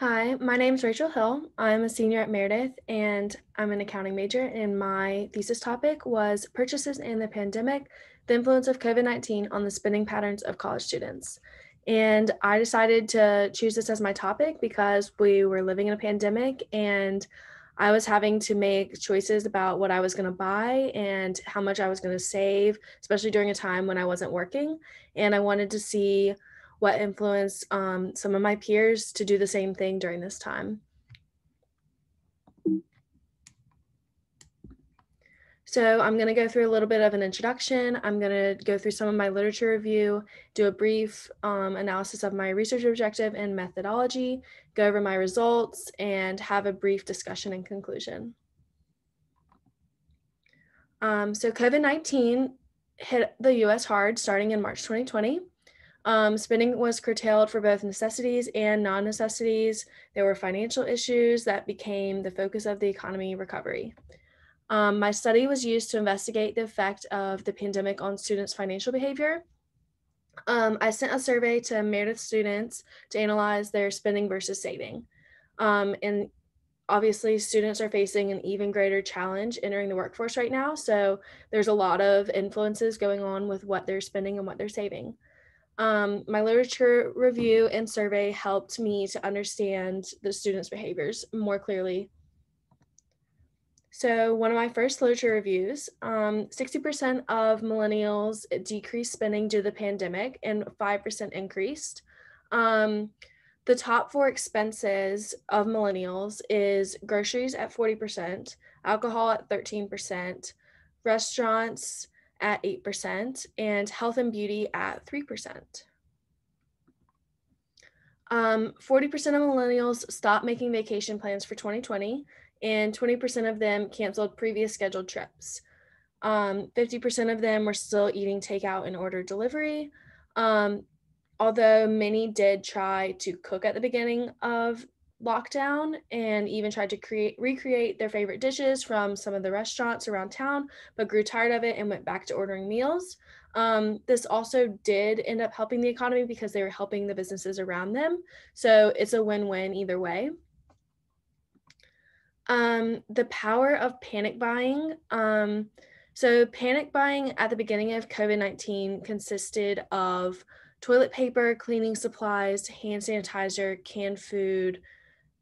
Hi, my name is Rachel Hill. I'm a senior at Meredith and I'm an accounting major. And my thesis topic was Purchases in the Pandemic, the Influence of COVID-19 on the Spending Patterns of College Students. And I decided to choose this as my topic because we were living in a pandemic and I was having to make choices about what I was going to buy and how much I was going to save, especially during a time when I wasn't working. And I wanted to see what influenced some of my peers to do the same thing during this time. So I'm going to go through a little bit of an introduction. I'm going to go through some of my literature review, do a brief analysis of my research objective and methodology, go over my results, and have a brief discussion and conclusion. So COVID-19 hit the US hard starting in March 2020. Spending was curtailed for both necessities and non-necessities. There were financial issues that became the focus of the economy recovery. My study was used to investigate the effect of the pandemic on students' financial behavior. I sent a survey to Meredith students to analyze their spending versus saving. And obviously, students are facing an even greater challenge entering the workforce right now. So there's a lot of influences going on with what they're spending and what they're saving. My literature review and survey helped me to understand the students' behaviors more clearly. So one of my first literature reviews, 60% of millennials decreased spending due to the pandemic and 5% increased. The top four expenses of millennials is groceries at 40%, alcohol at 13%, restaurants at 8%, and health and beauty at 3%. 40% of millennials stopped making vacation plans for 2020, and 20% of them canceled previous scheduled trips. 50% of them were still eating takeout and order delivery. Although many did try to cook at the beginning of lockdown and even tried to recreate their favorite dishes from some of the restaurants around town, but grew tired of it and went back to ordering meals. This also did end up helping the economy because they were helping the businesses around them. So it's a win-win either way. The power of panic buying. So panic buying at the beginning of COVID-19 consisted of toilet paper, cleaning supplies, hand sanitizer, canned food,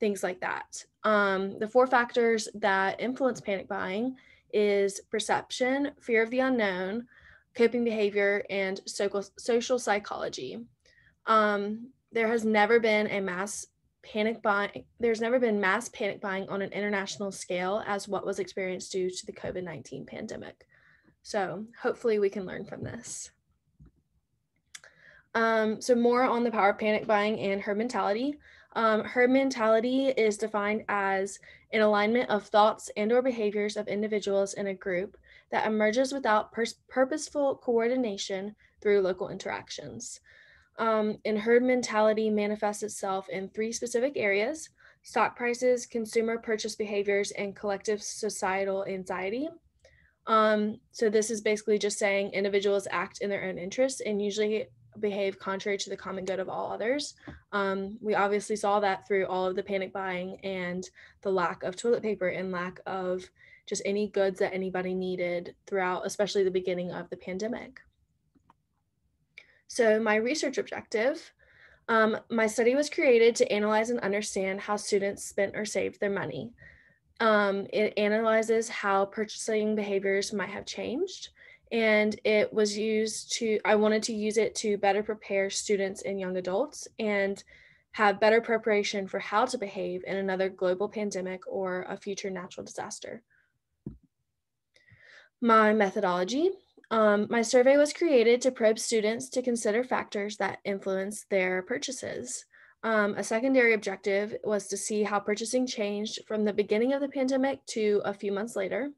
things like that. The four factors that influence panic buying is perception, fear of the unknown, coping behavior, and social psychology. There has never been a mass panic buying. There's never been mass panic buying on an international scale as what was experienced due to the COVID-19 pandemic. So hopefully we can learn from this. So more on the power of panic buying and herd mentality. Herd mentality is defined as an alignment of thoughts and or behaviors of individuals in a group that emerges without purposeful coordination through local interactions. And herd mentality manifests itself in three specific areas: stock prices, consumer purchase behaviors, and collective societal anxiety. So this is basically just saying individuals act in their own interests and usually behave contrary to the common good of all others. We obviously saw that through all of the panic buying and the lack of toilet paper and lack of just any goods that anybody needed throughout, especially the beginning of the pandemic. So my research objective, my study was created to analyze and understand how students spent or saved their money. It analyzes how purchasing behaviors might have changed, and I wanted to use it to better prepare students and young adults and have better preparation for how to behave in another global pandemic or a future natural disaster. My methodology. My survey was created to probe students to consider factors that influence their purchases. A secondary objective was to see how purchasing changed from the beginning of the pandemic to a few months later.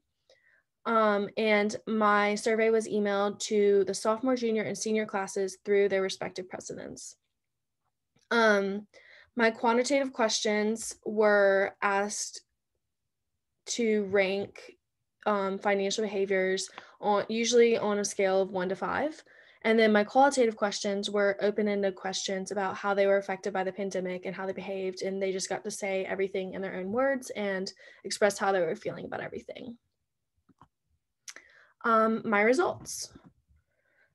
And my survey was emailed to the sophomore, junior, and senior classes through their respective presidents. My quantitative questions were asked to rank financial behaviors usually on a scale of 1 to 5. And then my qualitative questions were open-ended questions about how they were affected by the pandemic and how they behaved. And they just got to say everything in their own words and express how they were feeling about everything. My results.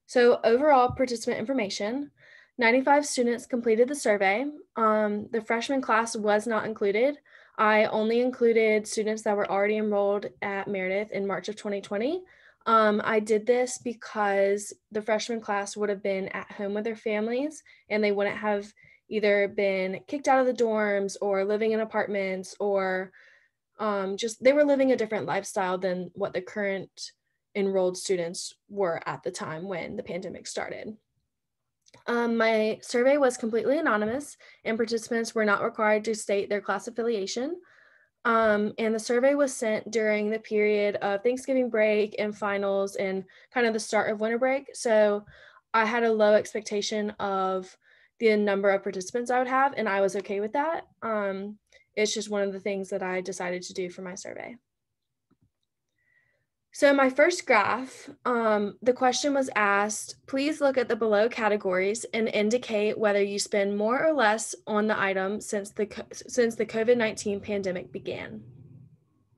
So overall participant information, 95 students completed the survey. The freshman class was not included. I only included students that were already enrolled at Meredith in March of 2020. I did this because the freshman class would have been at home with their families and they wouldn't have either been kicked out of the dorms or living in apartments or just they were living a different lifestyle than what the current enrolled students were at the time when the pandemic started. My survey was completely anonymous and participants were not required to state their class affiliation. And the survey was sent during the period of Thanksgiving break and finals and kind of the start of winter break. So I had a low expectation of the number of participants I would have, and I was okay with that. It's just one of the things that I decided to do for my survey. So my first graph, the question was asked, please look at the below categories and indicate whether you spend more or less on the item since the COVID-19 pandemic began.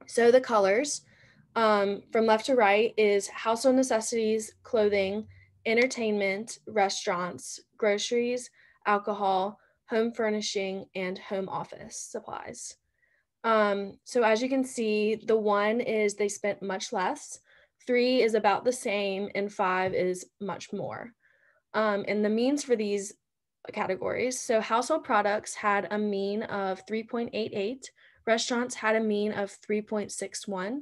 So the colors from left to right is household necessities, clothing, entertainment, restaurants, groceries, alcohol, home furnishing, and home office supplies. So as you can see, the 1 is they spent much less, 3 is about the same, and 5 is much more. And the means for these categories, so household products had a mean of 3.88, restaurants had a mean of 3.61,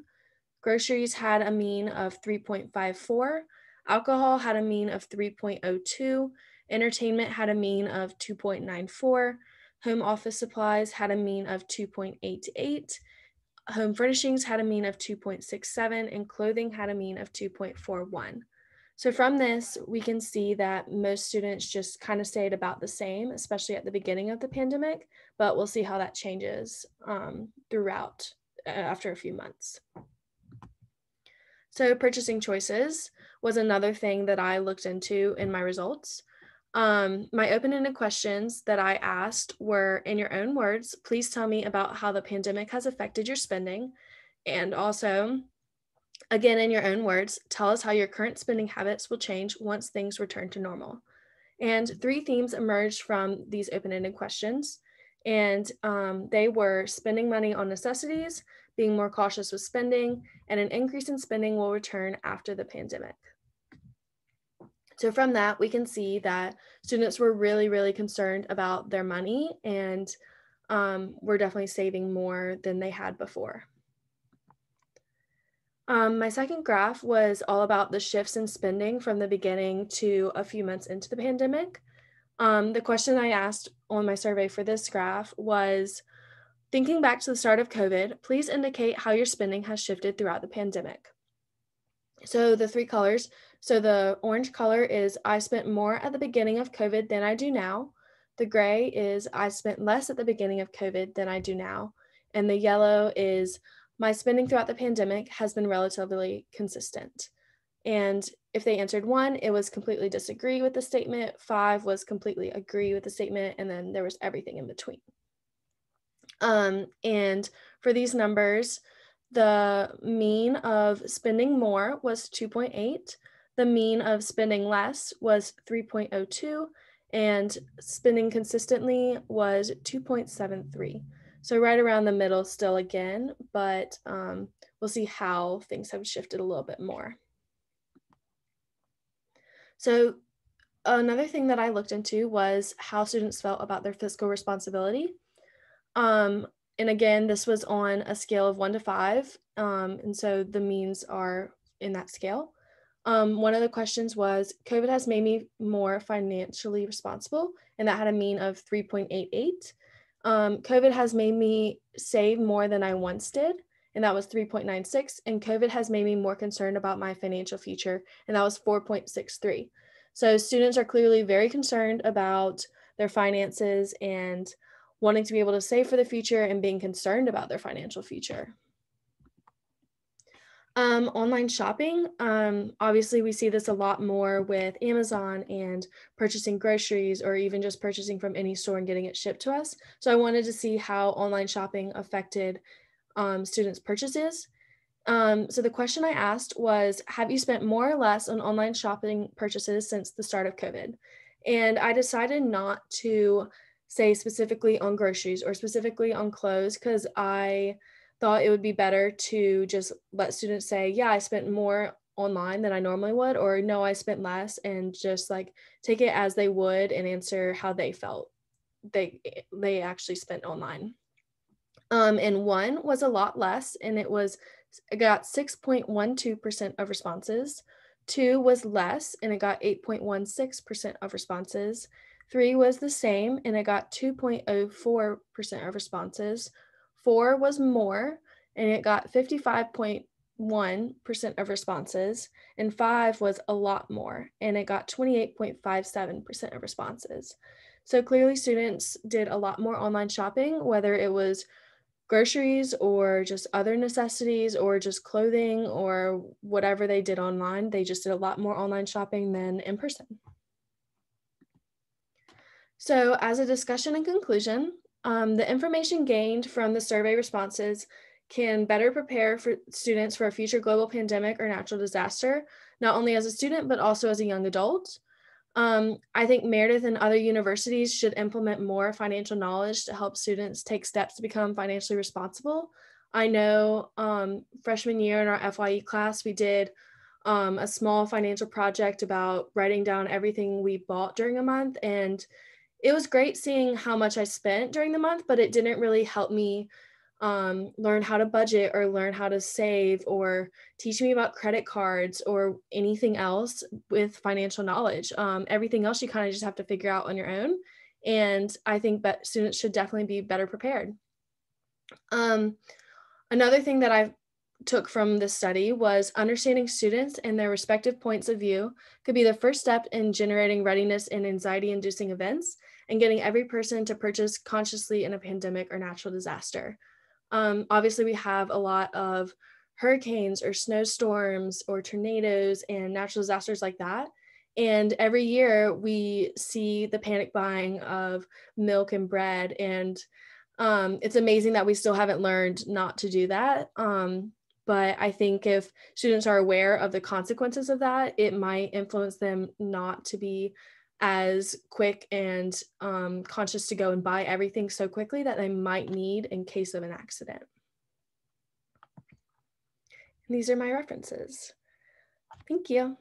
groceries had a mean of 3.54, alcohol had a mean of 3.02, entertainment had a mean of 2.94, home office supplies had a mean of 2.88, home furnishings had a mean of 2.67, and clothing had a mean of 2.41. So from this, we can see that most students just kind of stayed about the same, especially at the beginning of the pandemic, but we'll see how that changes throughout after a few months. So purchasing choices was another thing that I looked into in my results. My open-ended questions that I asked were, in your own words, please tell me about how the pandemic has affected your spending. And also, again, in your own words, tell us how your current spending habits will change once things return to normal. And 3 themes emerged from these open-ended questions. And they were spending money on necessities, being more cautious with spending, and an increase in spending will return after the pandemic. So from that, we can see that students were really, really concerned about their money and were definitely saving more than they had before. My second graph was all about the shifts in spending from the beginning to a few months into the pandemic. The question I asked on my survey for this graph was, thinking back to the start of COVID, please indicate how your spending has shifted throughout the pandemic. So the 3 colors, so the orange color is I spent more at the beginning of COVID than I do now. The gray is I spent less at the beginning of COVID than I do now. And the yellow is my spending throughout the pandemic has been relatively consistent. And if they answered 1, it was completely disagree with the statement. 5 was completely agree with the statement. And then there was everything in between. And for these numbers, the mean of spending more was 2.8. The mean of spending less was 3.02. And spending consistently was 2.73. So right around the middle still again, but we'll see how things have shifted a little bit more. So another thing that I looked into was how students felt about their fiscal responsibility. And again, this was on a scale of 1 to 5. And so the means are in that scale. One of the questions was, COVID has made me more financially responsible, and that had a mean of 3.88. COVID has made me save more than I once did, and that was 3.96. And COVID has made me more concerned about my financial future, and that was 4.63. So students are clearly very concerned about their finances and wanting to be able to save for the future and being concerned about their financial future. Online shopping, obviously we see this a lot more with Amazon and purchasing groceries or even just purchasing from any store and getting it shipped to us. So I wanted to see how online shopping affected students' purchases. So the question I asked was, have you spent more or less on online shopping purchases since the start of COVID? And I decided not to say specifically on groceries or specifically on clothes because I thought it would be better to just let students say, yeah, I spent more online than I normally would, or no, I spent less, and just like take it as they would and answer how they felt they actually spent online. And one was a lot less, and it got 6.12% of responses. Two was less, and it got 8.16% of responses. Three was the same, and it got 2.04% of responses. Four was more, and it got 55.1% of responses. And five was a lot more, and it got 28.57% of responses. So clearly, students did a lot more online shopping, whether it was groceries or just other necessities or just clothing or whatever they did online. They just did a lot more online shopping than in person. So as a discussion and conclusion, the information gained from the survey responses can better prepare for students for a future global pandemic or natural disaster, not only as a student, but also as a young adult. I think Meredith and other universities should implement more financial knowledge to help students take steps to become financially responsible. I know freshman year in our FYE class, we did a small financial project about writing down everything we bought during a month. And it was great seeing how much I spent during the month, but it didn't really help me learn how to budget or learn how to save or teach me about credit cards or anything else with financial knowledge. Everything else you kind of just have to figure out on your own. And I think that students should definitely be better prepared. Another thing that I took from this study was understanding students and their respective points of view could be the first step in generating readiness in anxiety-inducing events and getting every person to purchase consciously in a pandemic or natural disaster. Obviously, we have a lot of hurricanes or snowstorms or tornadoes and natural disasters like that. And every year we see the panic buying of milk and bread. And it's amazing that we still haven't learned not to do that. But I think if students are aware of the consequences of that, it might influence them not to be as quick and conscious to go and buy everything so quickly that they might need in case of an accident. And these are my references. Thank you.